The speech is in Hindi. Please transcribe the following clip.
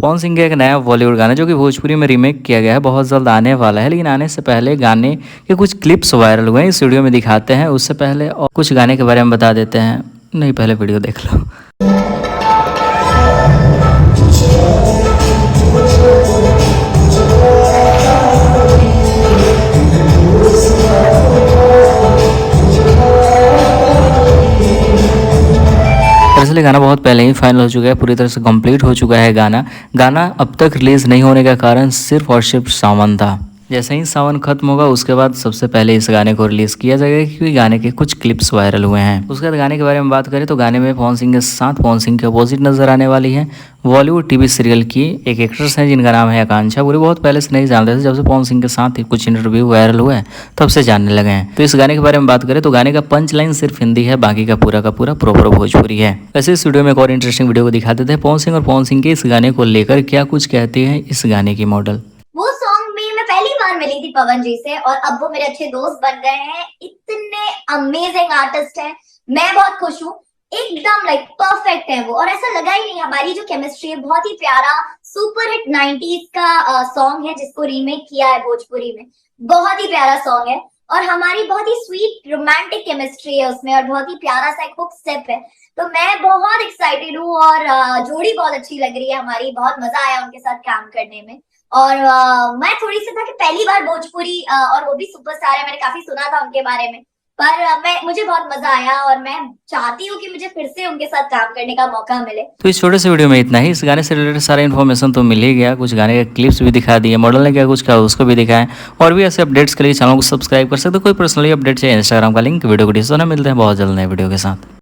पवन सिंह का एक नया बॉलीवुड गाना जो कि भोजपुरी में रीमेक किया गया है, बहुत जल्द आने वाला है। लेकिन आने से पहले गाने के कुछ क्लिप्स वायरल हुए हैं, इस वीडियो में दिखाते हैं। उससे पहले और कुछ गाने के बारे में बता देते हैं। नहीं, पहले वीडियो देख लो। दरअसल गाना बहुत पहले ही फाइनल हो चुका है, पूरी तरह से कंप्लीट हो चुका है गाना अब तक रिलीज नहीं होने का कारण सिर्फ और सिर्फ सावन था। जैसे ही सावन खत्म होगा उसके बाद सबसे पहले इस गाने को रिलीज किया जाएगा, क्योंकि गाने के कुछ क्लिप्स वायरल हुए हैं। उसके बाद गाने के बारे में बात करें तो गाने में पवन सिंह के साथ पवन सिंह के अपोजिट नजर आने वाली है बॉलीवुड टीवी सीरियल की एक एक्ट्रेस है जिनका नाम है आकांक्षा। पूरी बहुत पहले से नहीं जानते थे, जब से पवन सिंह के साथ कुछ इंटरव्यू वायरल हुए हैं तब से जानने लगे हैं। तो इस गाने के बारे में बात करें तो गाने का पंच लाइन सिर्फ हिंदी है, बाकी का पूरा प्रॉपर भोजपुरी है। वैसे इस वीडियो में एक और इंटरेस्टिंग वीडियो को दिखा देते हैं पवन सिंह और पवन सिंह के इस गाने को लेकर क्या कुछ कहती है इस गाने की मॉडल। वो सॉन्ग में मैं पहली बार मिली थी पवन जी से और अब वो मेरे अच्छे दोस्त बन गए हैं। इतने अमेजिंग आर्टिस्ट हैं, मैं बहुत खुश हूँ। एकदम लाइक परफेक्ट है वो, और ऐसा लगा ही नहीं। हमारी जो केमिस्ट्री है, बहुत ही प्यारा सुपर हिट 90s का सॉन्ग है जिसको रीमेक किया है भोजपुरी में। बहुत ही प्यारा सॉन्ग है और हमारी बहुत ही स्वीट रोमांटिक केमिस्ट्री है उसमें, और बहुत ही प्यारा सा एक हुक स्टेप है। तो मैं बहुत एक्साइटेड हूँ और जोड़ी बहुत अच्छी लग रही है हमारी। बहुत मजा आया उनके साथ काम करने में। और मैं थोड़ी सी था कि पहली बार भोजपुरी और वो भी सुपरस्टार है, मैंने काफी सुना था उनके बारे में, पर मुझे बहुत मजा आया और मैं चाहती हूँ कि मुझे फिर से उनके साथ काम करने का मौका मिले। तो इस छोटे से वीडियो में इतना ही। इस गाने से रिलेटेड सारा इन्फॉर्मेशन तो मिल ही गया, कुछ गाने के क्लिप्स भी दिखा दिए, मॉडल ने क्या कुछ कहा उसको भी दिखाएं, और भी ऐसे अपडेट्स के लिए चैनल को सब्सक्राइब कर सकते हो। कोई पर्सनली अपडेट चाहिए इंस्टाग्राम का लिंक वीडियो को डिस्क्रिप्शन में मिलते हैं बहुत जल्द नए वीडियो के साथ।